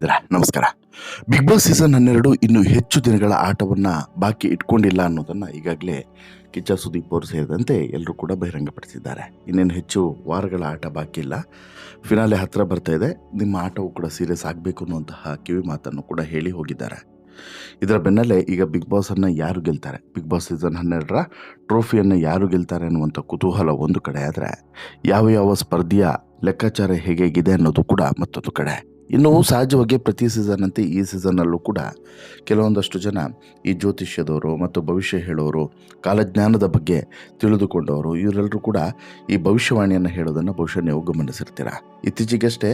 ಸ್ನೇಹಿತರೆ ನಮಸ್ಕಾರ. Big Boss season 12 ಇನ್ನು ಹೆಚ್ಚು ದಿನಗಳ ಆಟವನ್ನು ಬಾಕಿ ಇಟ್ಕೊಂಡಿಲ್ಲ ಅನ್ನೋದನ್ನು ಈಗಾಗಲೇ ಕಿಚ್ಚ ಸುದೀಪ್ ಅವರು ಸೇರಿದಂತೆ ಎಲ್ಲರೂ ಕೂಡ ಬಹಿರಂಗಪಡಿಸಿದ್ದಾರೆ. ಇನ್ನೇನು ಹೆಚ್ಚು ವಾರಗಳ ಆಟ ಬಾಕಿ ಇಲ್ಲ, ಫಿನಾಲೆ ಹತ್ತಿರ ಬರ್ತಾ ಇದೆ, ನಿಮ್ಮ ಆಟವು ಕೂಡ ಸೀರಿಯಸ್ ಆಗಬೇಕು ಅನ್ನುವಂತಹ ಕಿವಿ ಮಾತನ್ನು ಕೂಡ ಹೇಳಿ ಹೋಗಿದ್ದಾರೆ. ಇದರ ಬೆನ್ನಲ್ಲೇ ಈಗ ಬಿಗ್ ಬಾಸನ್ನು ಯಾರು ಗೆಲ್ತಾರೆ, ಬಿಗ್ ಬಾಸ್ ಸೀಸನ್ 12ರ ಟ್ರೋಫಿಯನ್ನು ಯಾರು ಗೆಲ್ತಾರೆ ಅನ್ನುವಂಥ ಕುತೂಹಲ ಒಂದು ಕಡೆ ಆದರೆ, ಯಾವ ಸ್ಪರ್ಧೆಯ ಲೆಕ್ಕಾಚಾರ ಹೇಗಿದೆ ಅನ್ನೋದು ಕೂಡ ಮತ್ತೊಂದು ಕಡೆ. ಇನ್ನು ಸಹಜವಾಗಿ ಪ್ರತಿ ಸೀಸನ್ನಂತೆ ಈ ಸೀಸನ್ನಲ್ಲೂ ಕೂಡ ಕೆಲವೊಂದಷ್ಟು ಜನ ಈ ಜ್ಯೋತಿಷ್ಯದವರು ಮತ್ತು ಭವಿಷ್ಯ ಹೇಳೋರು, ಕಾಲಜ್ಞಾನದ ಬಗ್ಗೆ ತಿಳಿದುಕೊಂಡವರು, ಇವರೆಲ್ಲರೂ ಕೂಡ ಈ ಭವಿಷ್ಯವಾಣಿಯನ್ನು ಹೇಳೋದನ್ನು ಬಹುಶಃ ನೀವು ಗಮನಿಸಿರ್ತೀರ. ಇತ್ತೀಚೆಗಷ್ಟೇ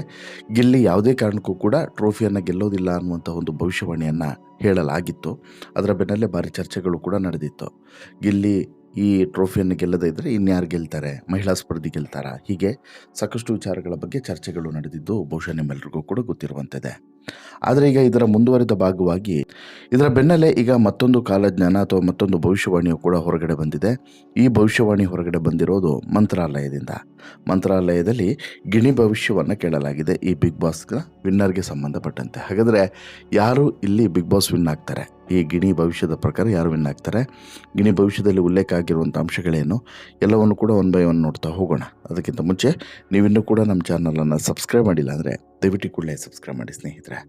ಗಿಲ್ಲಿ ಯಾವುದೇ ಕಾರಣಕ್ಕೂ ಕೂಡ ಟ್ರೋಫಿಯನ್ನು ಗೆಲ್ಲೋದಿಲ್ಲ ಅನ್ನುವಂಥ ಒಂದು ಭವಿಷ್ಯವಾಣಿಯನ್ನು ಹೇಳಲಾಗಿತ್ತು. ಅದರ ಬೆನ್ನಲ್ಲೇ ಭಾರಿ ಚರ್ಚೆಗಳು ಕೂಡ ನಡೆದಿತ್ತು. ಗಿಲ್ಲಿ ಈ ಟ್ರೋಫಿಯನ್ನು ಗೆಲ್ಲದೇ ಇದ್ದರೆ ಇನ್ಯಾರು ಗೆಲ್ತಾರೆ, ಮಹಿಳಾ ಸ್ಪರ್ಧಿ ಗೆಲ್ತಾರಾ, ಹೀಗೆ ಸಾಕಷ್ಟು ವಿಚಾರಗಳ ಬಗ್ಗೆ ಚರ್ಚೆಗಳು ನಡೆದಿದ್ದು ಬಹುಶಃ ನಿಮ್ಮೆಲ್ಲರಿಗೂ ಕೂಡ ಗೊತ್ತಿರುವಂಥದ್ದೇ. ಆದರೆ ಈಗ ಇದರ ಮುಂದುವರಿದ ಭಾಗವಾಗಿ ಇದರ ಬೆನ್ನಲ್ಲೇ ಈಗ ಮತ್ತೊಂದು ಕಾಲಜ್ಞಾನ ಅಥವಾ ಮತ್ತೊಂದು ಭವಿಷ್ಯವಾಣಿಯು ಕೂಡ ಹೊರಗಡೆ ಬಂದಿದೆ. ಈ ಭವಿಷ್ಯವಾಣಿ ಹೊರಗಡೆ ಬಂದಿರೋದು ಮಂತ್ರಾಲಯದಲ್ಲಿ ಗಿಣಿ ಭವಿಷ್ಯವನ್ನು ಕೇಳಲಾಗಿದೆ ಈ ಬಿಗ್ ಬಾಸ್ನ ವಿನ್ನರ್ಗೆ ಸಂಬಂಧಪಟ್ಟಂತೆ. ಹಾಗಾದರೆ ಯಾರು ಇಲ್ಲಿ ಬಿಗ್ ಬಾಸ್ ವಿನ್ ಆಗ್ತಾರೆ, ಈ ಗಿಣಿ ಭವಿಷ್ಯದ ಪ್ರಕಾರ ಯಾರು ವಿನ್ ಆಗ್ತಾರೆ, ಗಿಣಿ ಭವಿಷ್ಯದಲ್ಲಿ ಉಲ್ಲೇಖ ಆಗಿರುವಂಥ ಅಂಶಗಳೇನು, ಎಲ್ಲವನ್ನು ಕೂಡ ಒನ್ ಬೈ ಒನ್ ನೋಡ್ತಾ ಹೋಗೋಣ. ಅದಕ್ಕಿಂತ ಮುಂಚೆ ನೀವಿನ್ನೂ ಕೂಡ ನಮ್ಮ ಚಾನಲನ್ನು ಸಬ್ಸ್ಕ್ರೈಬ್ ಮಾಡಿಲ್ಲ ಅಂದರೆ ದಯವಿಟ್ಟು ಕೂಡಲೇ ಸಬ್ಸ್ಕ್ರೈಬ್ ಮಾಡಿ ಸ್ನೇಹಿತರೆ.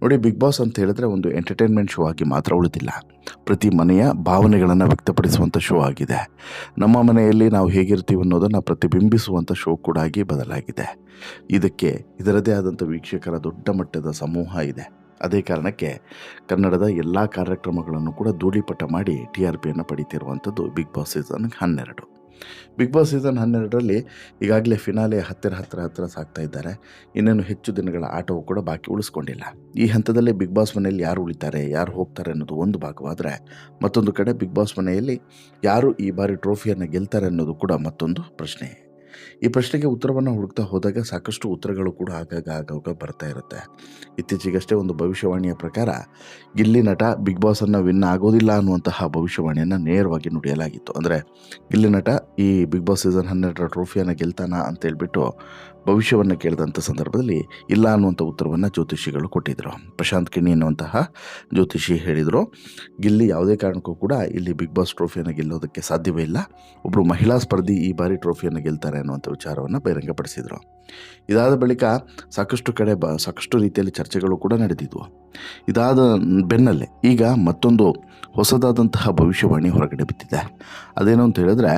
ನೋಡಿ, ಬಿಗ್ ಬಾಸ್ ಅಂತ ಹೇಳಿದ್ರೆ ಒಂದು ಎಂಟರ್ಟೈನ್ಮೆಂಟ್ ಶೋ ಆಗಿ ಮಾತ್ರ ಉಳಿದಿಲ್ಲ, ಪ್ರತಿ ಮನೆಯ ಭಾವನೆಗಳನ್ನು ವ್ಯಕ್ತಪಡಿಸುವಂಥ ಶೋ ಆಗಿದೆ. ನಮ್ಮ ಮನೆಯಲ್ಲಿ ನಾವು ಹೇಗಿರ್ತೀವಿ ಅನ್ನೋದನ್ನು ಪ್ರತಿಬಿಂಬಿಸುವಂಥ ಶೋ ಕೂಡ ಆಗಿ ಬದಲಾಗಿದೆ. ಇದಕ್ಕೆ ಇದರದೇ ಆದಂಥ ವೀಕ್ಷಕರ ದೊಡ್ಡ ಮಟ್ಟದ ಸಮೂಹ ಇದೆ. ಅದೇ ಕಾರಣಕ್ಕೆ ಕನ್ನಡದ ಎಲ್ಲ ಕಾರ್ಯಕ್ರಮಗಳನ್ನು ಕೂಡ ಧೂಳಿಪಟ ಮಾಡಿ TRPಯನ್ನು ಪಡೀತಿರುವಂಥದ್ದು Bigg Boss season 12. Bigg Boss season 12ರಲ್ಲಿ ಈಗಾಗಲೇ ಫಿನಾಲೆ ಹತ್ತಿರ ಸಾಗ್ತಾ ಇದ್ದಾರೆ. ಇನ್ನೇನು ಹೆಚ್ಚು ದಿನಗಳ ಆಟವು ಕೂಡ ಬಾಕಿ ಉಳಿಸ್ಕೊಂಡಿಲ್ಲ. ಈ ಹಂತದಲ್ಲಿ ಬಿಗ್ ಬಾಸ್ ಮನೆಯಲ್ಲಿ ಯಾರು ಉಳಿತಾರೆ, ಯಾರು ಹೋಗ್ತಾರೆ ಅನ್ನೋದು ಒಂದು ಭಾಗವಾದರೆ, ಮತ್ತೊಂದು ಕಡೆ ಬಿಗ್ ಬಾಸ್ ಮನೆಯಲ್ಲಿ ಯಾರು ಈ ಬಾರಿ ಟ್ರೋಫಿಯನ್ನು ಗೆಲ್ತಾರೆ ಅನ್ನೋದು ಕೂಡ ಮತ್ತೊಂದು ಪ್ರಶ್ನೆ. ಈ ಪ್ರಶ್ನೆಗೆ ಉತ್ತರವನ್ನು ಹುಡುಕ್ತಾ ಹೋದಾಗ ಸಾಕಷ್ಟು ಉತ್ತರಗಳು ಕೂಡ ಆಗಾಗ ಬರ್ತಾ ಇರುತ್ತೆ. ಇತ್ತೀಚೆಗಷ್ಟೇ ಒಂದು ಭವಿಷ್ಯವಾಣಿಯ ಪ್ರಕಾರ ಗಿಲ್ಲಿ ನಟ ಬಿಗ್ ಬಾಸನ್ನು ವಿನ್ ಆಗೋದಿಲ್ಲ ಅನ್ನುವಂತಹ ಭವಿಷ್ಯವಾಣಿಯನ್ನು ನೇರವಾಗಿ ನುಡಿಯಲಾಗಿತ್ತು. ಅಂದರೆ ಗಿಲ್ಲಿ ನಟ ಈ ಬಿಗ್ ಬಾಸ್ ಸೀಸನ್ 12ರ ಟ್ರೋಫಿಯನ್ನು ಗೆಲ್ತಾನ ಅಂತ ಹೇಳ್ಬಿಟ್ಟು ಭವಿಷ್ಯವನ್ನು ಕೇಳಿದಂಥ ಸಂದರ್ಭದಲ್ಲಿ ಇಲ್ಲ ಅನ್ನುವಂಥ ಉತ್ತರವನ್ನು ಜ್ಯೋತಿಷಿಗಳು ಕೊಟ್ಟಿದ್ದರು. ಪ್ರಶಾಂತ್ ಕಿಣಿ ಅನ್ನುವಂತಹ ಜ್ಯೋತಿಷಿ ಹೇಳಿದರು, ಗಿಲ್ಲಿ ಯಾವುದೇ ಕಾರಣಕ್ಕೂ ಕೂಡ ಇಲ್ಲಿ ಬಿಗ್ ಬಾಸ್ ಟ್ರೋಫಿಯನ್ನು ಗೆಲ್ಲೋದಕ್ಕೆ ಸಾಧ್ಯವೇ ಇಲ್ಲ, ಒಬ್ಬರು ಮಹಿಳಾ ಸ್ಪರ್ಧಿ ಈ ಬಾರಿ ಟ್ರೋಫಿಯನ್ನು ಗೆಲ್ತಾರೆ ಅನ್ನುವಂಥ ವಿಚಾರವನ್ನು ಬಹಿರಂಗಪಡಿಸಿದರು. ಇದಾದ ಬಳಿಕ ಸಾಕಷ್ಟು ಕಡೆ ಸಾಕಷ್ಟು ರೀತಿಯಲ್ಲಿ ಚರ್ಚೆಗಳು ಕೂಡ ನಡೆದಿದ್ವು. ಇದಾದ ಬೆನ್ನಲ್ಲೇ ಈಗ ಮತ್ತೊಂದು ಹೊಸದಾದಂತಹ ಭವಿಷ್ಯವಾಣಿ ಹೊರಗಡೆ ಬಿದ್ದಿದೆ. ಅದೇನು ಅಂತ ಹೇಳಿದ್ರೆ,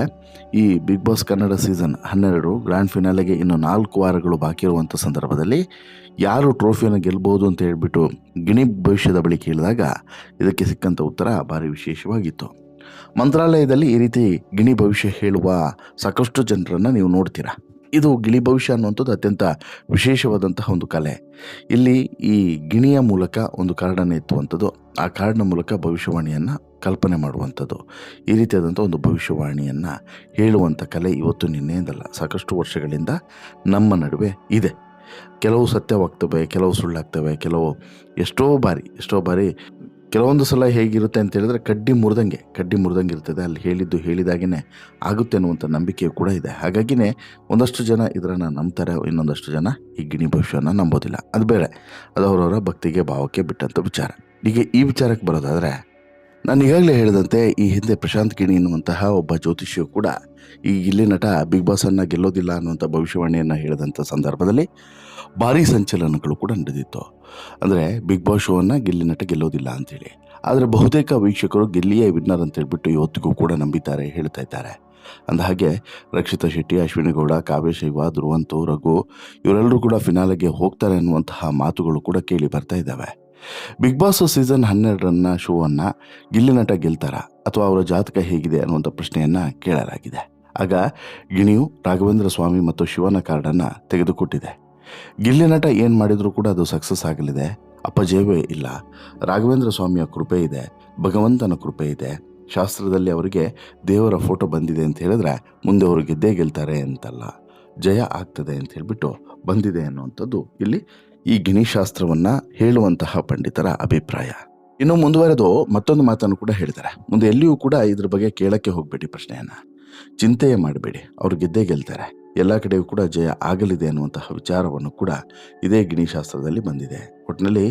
ಈ Bigg Boss Kannada season 12 grand ಫಿನಾಲೆಗೆ ಇನ್ನು 4 ವಾರಗಳು ಬಾಕಿ ಇರುವಂಥ ಸಂದರ್ಭದಲ್ಲಿ ಯಾರು ಟ್ರೋಫಿಯನ್ನು ಗೆಲ್ಬೋದು ಅಂತ ಹೇಳ್ಬಿಟ್ಟು ಗಿಣಿ ಭವಿಷ್ಯದ ಬಳಿ ಕೇಳಿದಾಗ ಇದಕ್ಕೆ ಸಿಕ್ಕಂಥ ಉತ್ತರ ಭಾರಿ ವಿಶೇಷವಾಗಿತ್ತು. ಮಂತ್ರಾಲಯದಲ್ಲಿ ಈ ರೀತಿ ಗಿಣಿ ಭವಿಷ್ಯ ಹೇಳುವ ಸಾಕಷ್ಟು ಜನರನ್ನು ನೀವು ನೋಡ್ತೀರಾ. ಇದು ಗಿಳಿ ಭವಿಷ್ಯ ಅನ್ನುವಂಥದ್ದು ಅತ್ಯಂತ ವಿಶೇಷವಾದಂತಹ ಒಂದು ಕಲೆ. ಇಲ್ಲಿ ಈ ಗಿಣಿಯ ಮೂಲಕ ಒಂದು ಕಾರ್ಡನ್ನು ಎತ್ತುವಂಥದ್ದು, ಆ ಕಾರ್ಡ್ನ ಮೂಲಕ ಭವಿಷ್ಯವಾಣಿಯನ್ನು ಕಲ್ಪನೆ ಮಾಡುವಂಥದ್ದು, ಈ ರೀತಿಯಾದಂಥ ಒಂದು ಭವಿಷ್ಯವಾಣಿಯನ್ನು ಹೇಳುವಂಥ ಕಲೆ ಇವತ್ತು ನಿನ್ನೆಯಿಂದಲ್ಲ, ಸಾಕಷ್ಟು ವರ್ಷಗಳಿಂದ ನಮ್ಮ ನಡುವೆ ಇದೆ. ಕೆಲವು ಸತ್ಯವಾಗ್ತವೆ, ಕೆಲವು ಸುಳ್ಳಾಗ್ತವೆ, ಎಷ್ಟೋ ಬಾರಿ ಕೆಲವೊಂದು ಸಲ ಹೇಗಿರುತ್ತೆ ಅಂತ ಹೇಳಿದ್ರೆ ಕಡ್ಡಿ ಮುರಿದಂಗೆ ಇರ್ತದೆ. ಅಲ್ಲಿ ಹೇಳಿದ್ದು ಹೇಳಿದಾಗೇ ಆಗುತ್ತೆ ಅನ್ನುವಂಥ ನಂಬಿಕೆಯು ಕೂಡ ಇದೆ. ಹಾಗಾಗಿನೇ ಒಂದಷ್ಟು ಜನ ಇದನ್ನು ನಂಬ್ತಾರೆ, ಇನ್ನೊಂದಷ್ಟು ಜನ ಈ ಗಿಣಿ ಭವಿಷ್ಯವನ್ನು ನಂಬೋದಿಲ್ಲ. ಅದು ಬೇರೆ, ಅದು ಅವರವರ ಭಕ್ತಿಗೆ ಭಾವಕ್ಕೆ ಬಿಟ್ಟಂಥ ವಿಚಾರ. ಈಗ ಈ ವಿಚಾರಕ್ಕೆ ಬರೋದಾದರೆ, ನಾನು ಈಗಾಗಲೇ ಹೇಳಿದಂತೆ ಈ ಹಿಂದೆ ಪ್ರಶಾಂತ್ ಕಿಣಿ ಎನ್ನುವಂತಹ ಒಬ್ಬ ಜ್ಯೋತಿಷಿಯು ಕೂಡ ಈ ಗಿಲ್ಲಿ ನಟ ಬಿಗ್ ಬಾಸನ್ನು ಗೆಲ್ಲೋದಿಲ್ಲ ಅನ್ನುವಂಥ ಭವಿಷ್ಯವಾಣಿಯನ್ನು ಹೇಳಿದಂಥ ಸಂದರ್ಭದಲ್ಲಿ ಭಾರೀ ಸಂಚಲನಗಳು ಕೂಡ ನಡೆದಿತ್ತು. ಅಂದರೆ ಬಿಗ್ ಬಾಸ್ ಶೋವನ್ನು ಗಿಲ್ಲಿ ನಟ ಗೆಲ್ಲೋದಿಲ್ಲ ಅಂಥೇಳಿ. ಆದರೆ ಬಹುತೇಕ ವೀಕ್ಷಕರು ಗಿಲ್ಲಿಯೇ ವಿನ್ನರ್ ಅಂತ ಹೇಳ್ಬಿಟ್ಟು ಇವತ್ತಿಗೂ ಕೂಡ ನಂಬಿದ್ದಾರೆ, ಹೇಳ್ತಾ ಇದ್ದಾರೆ. ಅಂದಹಾಗೆ ರಕ್ಷಿತಾ ಶೆಟ್ಟಿ, ಅಶ್ವಿನಿ ಗೌಡ, ಕಾವ್ಯ ಶೈವ, ಧ್ರುವಂತು, ರಘು ಇವರೆಲ್ಲರೂ ಕೂಡ ಫಿನಾಲೆಗೆ ಹೋಗ್ತಾರೆ ಅನ್ನುವಂತಹ ಮಾತುಗಳು ಕೂಡ ಕೇಳಿ ಬರ್ತಾ ಇದ್ದಾವೆ. ಬಿಗ್ ಬಾಸ್ ಸೀಸನ್ 12 ಶೋವನ್ನು ಗಿಲ್ಲಿ ನಟ ಗೆಲ್ತಾರಾ ಅಥವಾ ಅವರ ಜಾತಕ ಹೇಗಿದೆ ಅನ್ನುವಂಥ ಪ್ರಶ್ನೆಯನ್ನು ಕೇಳಲಾಗಿದೆ. ಆಗ ಗಿಣಿಯು ರಾಘವೇಂದ್ರ ಸ್ವಾಮಿ ಮತ್ತು ಶಿವನ ಕಾರ್ಡನ್ನು ತೆಗೆದುಕೊಟ್ಟಿದೆ. ಗಿಲ್ಲಿ ನಟ ಏನು ಮಾಡಿದರೂ ಕೂಡ ಅದು ಸಕ್ಸಸ್ ಆಗಲಿದೆ, ಅಪಜಯವೇ ಇಲ್ಲ. ರಾಘವೇಂದ್ರ ಸ್ವಾಮಿಯ ಕೃಪೆ ಇದೆ, ಭಗವಂತನ ಕೃಪೆ ಇದೆ, ಶಾಸ್ತ್ರದಲ್ಲಿ ಅವರಿಗೆ ದೇವರ ಫೋಟೋ ಬಂದಿದೆ ಅಂತ ಹೇಳಿದ್ರೆ ಮುಂದೆ ಅವರು ಗೆದ್ದೇ ಗೆಲ್ತಾರೆ ಅಂತಲ್ಲ, ಜಯ ಆಗ್ತದೆ ಅಂತ ಹೇಳಿಬಿಟ್ಟು ಬಂದಿದೆ ಅನ್ನುವಂಥದ್ದು ಇಲ್ಲಿ ಈ ಗಿಣಿಶಾಸ್ತ್ರವನ್ನು ಹೇಳುವಂತಹ ಪಂಡಿತರ ಅಭಿಪ್ರಾಯ. ಇನ್ನು ಮುಂದುವರೆದು ಮತ್ತೊಂದು ಮಾತನ್ನು ಕೂಡ ಹೇಳಿದ್ದಾರೆ, ಮುಂದೆ ಎಲ್ಲಿಯೂ ಕೂಡ ಇದ್ರ ಬಗ್ಗೆ ಕೇಳಕ್ಕೆ ಹೋಗಬೇಡಿ, ಪ್ರಶ್ನೆಯನ್ನು ಚಿಂತೆಯೇ ಮಾಡಬೇಡಿ, ಅವ್ರು ಗೆದ್ದೇ ಗೆಲ್ತಾರೆ. ಎಲ್ಲ ಕಡೆಯೂ ಕೂಡ ಜಯ ಆಗಲಿದೆ ಅನ್ನುವಂತಹ ವಿಚಾರವನ್ನು ಕೂಡ ಇದೇ ಗಿಣಿ ಶಾಸ್ತ್ರದಲ್ಲಿ ಬಂದಿದೆ. ಒಟ್ಟಿನಲ್ಲಿ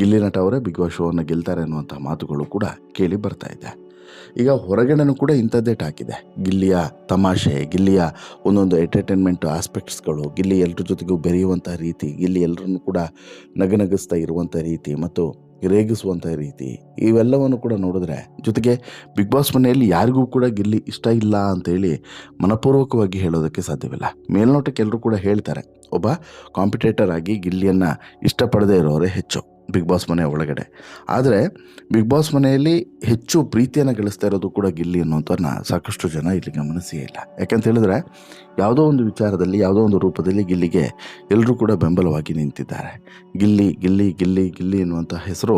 ಗಿಲ್ಲಿ ನಟ ಅವರೇ ಬಿಗ್ ಬಾಸ್ ಶೋವನ್ನು ಗೆಲ್ತಾರೆ ಅನ್ನುವಂಥ ಮಾತುಗಳು ಕೂಡ ಕೇಳಿ ಬರ್ತಾ ಇದೆ. ಈಗ ಹೊರಗಡೆನೂ ಕೂಡ ಇಂಥದ್ದೇ ಟಾಕಿದೆ. ಗಿಲ್ಲಿಯ ತಮಾಷೆ, ಗಿಲ್ಲಿಯ ಒಂದೊಂದು ಎಂಟರ್ಟೈನ್ಮೆಂಟ್ ಆಸ್ಪೆಕ್ಟ್ಸ್ಗಳು, ಗಿಲ್ಲಿ ಎಲ್ಲರ ಜೊತೆಗೂ ಬೆರೆಯುವಂಥ ರೀತಿ, ಗಿಲ್ಲಿ ಎಲ್ಲರನ್ನು ಕೂಡ ನಗನಗಿಸ್ತಾ ಇರುವಂಥ ರೀತಿ ಮತ್ತು ರೇಗಿಸುವಂಥ ರೀತಿ, ಇವೆಲ್ಲವನ್ನು ಕೂಡ ನೋಡಿದ್ರೆ, ಜೊತೆಗೆ ಬಿಗ್ ಬಾಸ್ ಮನೆಯಲ್ಲಿ ಯಾರಿಗೂ ಕೂಡ ಗಿಲ್ಲಿ ಇಷ್ಟ ಇಲ್ಲ ಅಂತೇಳಿ ಮನಪೂರ್ವಕವಾಗಿ ಹೇಳೋದಕ್ಕೆ ಸಾಧ್ಯವಿಲ್ಲ. ಮೇಲ್ನೋಟಕ್ಕೆ ಎಲ್ಲರೂ ಕೂಡ ಹೇಳ್ತಾರೆ, ಒಬ್ಬ ಕಾಂಪಿಟೇಟರ್ ಆಗಿ ಗಿಲ್ಲಿಯನ್ನು ಇಷ್ಟಪಡದೇ ಇರೋರೇ ಹೆಚ್ಚು ಬಿಗ್ ಬಾಸ್ ಮನೆ ಒಳಗಡೆ. ಆದರೆ ಬಿಗ್ ಬಾಸ್ ಮನೆಯಲ್ಲಿ ಹೆಚ್ಚು ಪ್ರೀತಿಯನ್ನು ಗಳಿಸ್ತಾ ಇರೋದು ಕೂಡ ಗಿಲ್ಲಿ ಅನ್ನೋಂಥವ್ರನ್ನ ಸಾಕಷ್ಟು ಜನ ಇಲ್ಲಿ ಗಮನಿಸೇ ಇಲ್ಲ. ಯಾಕಂತ ಹೇಳಿದ್ರೆ, ಯಾವುದೋ ಒಂದು ವಿಚಾರದಲ್ಲಿ, ಯಾವುದೋ ಒಂದು ರೂಪದಲ್ಲಿ ಗಿಲ್ಲಿಗೆ ಎಲ್ಲರೂ ಕೂಡ ಬೆಂಬಲವಾಗಿ ನಿಂತಿದ್ದಾರೆ. ಗಿಲ್ಲಿ ಗಿಲ್ಲಿ ಗಿಲ್ಲಿ ಗಿಲ್ಲಿ ಎನ್ನುವಂಥ ಹೆಸರು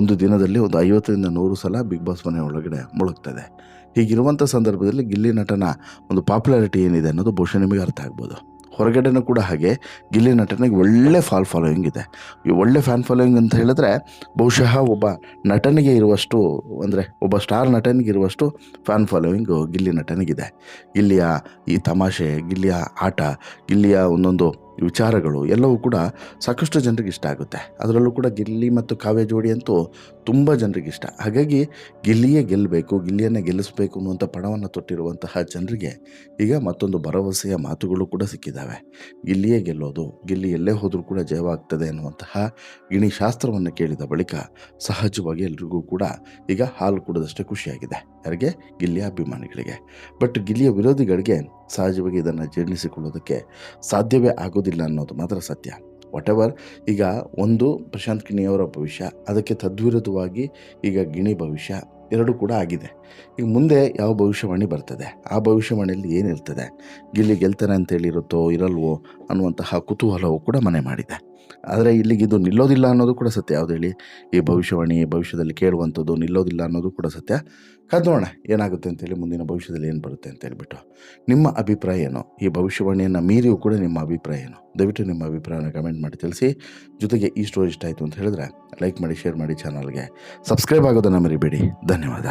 ಒಂದು ದಿನದಲ್ಲಿ ಒಂದು 50ರಿಂದ 100 ಸಲ ಬಿಗ್ ಬಾಸ್ ಮನೆ ಒಳಗಡೆ ಮುಳುಗ್ತದೆ. ಹೀಗಿರುವಂಥ ಸಂದರ್ಭದಲ್ಲಿ ಗಿಲ್ಲಿ ನಟನ ಒಂದು ಪಾಪ್ಯುಲಾರಿಟಿ ಏನಿದೆ ಅನ್ನೋದು ಬಹುಶಃ ನಿಮಗೆ ಅರ್ಥ ಆಗ್ಬೋದು. ಹೊರಗಡೆನೂ ಕೂಡ ಹಾಗೆ ಗಿಲ್ಲಿ ನಟನಿಗೆ ಒಳ್ಳೆ ಫಾಲೋಯಿಂಗ್ ಇದೆ. ಈ ಒಳ್ಳೆ ಫ್ಯಾನ್ ಫಾಲೋಯಿಂಗ್ ಅಂತ ಹೇಳಿದ್ರೆ, ಬಹುಶಃ ಒಬ್ಬ ನಟನಿಗೆ ಇರುವಷ್ಟು, ಅಂದರೆ ಒಬ್ಬ ಸ್ಟಾರ್ ನಟನಿಗೆ ಇರುವಷ್ಟು ಫ್ಯಾನ್ ಫಾಲೋಯಿಂಗು ಗಿಲ್ಲಿ ನಟನಿಗಿದೆ. ಗಿಲ್ಲಿಯ ಈ ತಮಾಷೆ, ಗಿಲ್ಲಿಯ ಆಟ, ಗಿಲ್ಲಿಯ ಒಂದೊಂದು ವಿಚಾರಗಳು ಎಲ್ಲವೂ ಕೂಡ ಸಾಕಷ್ಟು ಜನರಿಗೆ ಇಷ್ಟ ಆಗುತ್ತೆ. ಅದರಲ್ಲೂ ಕೂಡ ಗಿಲ್ಲಿ ಮತ್ತು ಕಾವ್ಯ ಜೋಡಿ ಅಂತೂ ತುಂಬ ಜನರಿಗೆ ಇಷ್ಟ. ಹಾಗಾಗಿ ಗಿಲ್ಲಿಯೇ ಗೆಲ್ಲಬೇಕು, ಗಿಲ್ಲಿಯನ್ನೇ ಗೆಲ್ಲಿಸಬೇಕು ಅನ್ನುವಂಥ ಪಣವನ್ನು ತೊಟ್ಟಿರುವಂತಹ ಜನರಿಗೆ ಈಗ ಮತ್ತೊಂದು ಭರವಸೆಯ ಮಾತುಗಳು ಕೂಡ ಸಿಕ್ಕಿದ್ದಾವೆ. ಗಿಲ್ಲಿಯೇ ಗೆಲ್ಲೋದು, ಗಿಲ್ಲಿ ಎಲ್ಲೇ ಹೋದರೂ ಕೂಡ ಜಯವಾಗ್ತದೆ ಅನ್ನುವಂತಹ ಗಿಣಿ ಶಾಸ್ತ್ರವನ್ನು ಕೇಳಿದ ಬಳಿಕ ಸಹಜವಾಗಿ ಎಲ್ರಿಗೂ ಕೂಡ ಈಗ ಹಾಲು ಕುಡಿದಷ್ಟೇ ಖುಷಿಯಾಗಿದೆ. ಯಾರಿಗೆ? ಗಿಲ್ಲಿಯ ಅಭಿಮಾನಿಗಳಿಗೆ. ಬಟ್ ಗಿಲ್ಲಿಯ ವಿರೋಧಿಗಳಿಗೆ ಸಹಜವಾಗಿ ಇದನ್ನು ಜೀರ್ಣಿಸಿಕೊಳ್ಳೋದಕ್ಕೆ ಸಾಧ್ಯವೇ ಆಗೋದಿಲ್ಲ ಅನ್ನೋದು ಮಾತ್ರ ಸತ್ಯ. ವಾಟ್ ಎವರ್, ಈಗ ಒಂದು ಪ್ರಶಾಂತ್ ಗಿಣಿಯವರ ಭವಿಷ್ಯ, ಅದಕ್ಕೆ ತದ್ವಿರುದ್ಧವಾಗಿ ಈಗ ಗಿಣಿ ಭವಿಷ್ಯ ಎರಡೂ ಕೂಡ ಆಗಿದೆ. ಈಗ ಮುಂದೆ ಯಾವ ಭವಿಷ್ಯವಾಣಿ ಬರ್ತದೆ, ಆ ಭವಿಷ್ಯವಾಣಿಯಲ್ಲಿ ಏನಿರ್ತದೆ, ಗಿಲ್ಲಿ ಗೆಲ್ತಾನೆ ಅಂತೇಳಿರುತ್ತೋ ಇರಲ್ವೋ ಅನ್ನುವಂತಹ ಕುತೂಹಲವು ಕೂಡ ಮನೆ ಮಾಡಿದೆ. ಆದರೆ ಇಲ್ಲಿಗಿದು ನಿಲ್ಲೋದಿಲ್ಲ ಅನ್ನೋದು ಕೂಡ ಸತ್ಯ. ಯಾವುದು ಹೇಳಿ, ಈ ಭವಿಷ್ಯವಾಣಿ ಭವಿಷ್ಯದಲ್ಲಿ ಕೇಳುವಂಥದ್ದು ನಿಲ್ಲೋದಿಲ್ಲ ಅನ್ನೋದು ಕೂಡ ಸತ್ಯ. ಕಾದೋಣ ಏನಾಗುತ್ತೆ ಅಂತೇಳಿ, ಮುಂದಿನ ಭವಿಷ್ಯದಲ್ಲಿ ಏನು ಬರುತ್ತೆ ಅಂತ ಹೇಳ್ಬಿಟ್ಟು. ನಿಮ್ಮ ಅಭಿಪ್ರಾಯ ಏನು? ಈ ಭವಿಷ್ಯವಾಣಿಯನ್ನು ಮೀರಿಯೂ ಕೂಡ ನಿಮ್ಮ ಅಭಿಪ್ರಾಯ ಏನು? ದಯವಿಟ್ಟು ನಿಮ್ಮ ಅಭಿಪ್ರಾಯನ ಕಮೆಂಟ್ ಮಾಡಿ ತಿಳಿಸಿ. ಜೊತೆಗೆ ಈ ಸ್ಟೋರಿ ಇಷ್ಟ ಆಯಿತು ಅಂತ ಹೇಳಿದ್ರೆ ಲೈಕ್ ಮಾಡಿ, ಶೇರ್ ಮಾಡಿ, ಚಾನಲ್ಗೆ ಸಬ್ಸ್ಕ್ರೈಬ್ ಆಗೋದನ್ನು ಮರಿಬೇಡಿ. ಧನ್ಯವಾದ.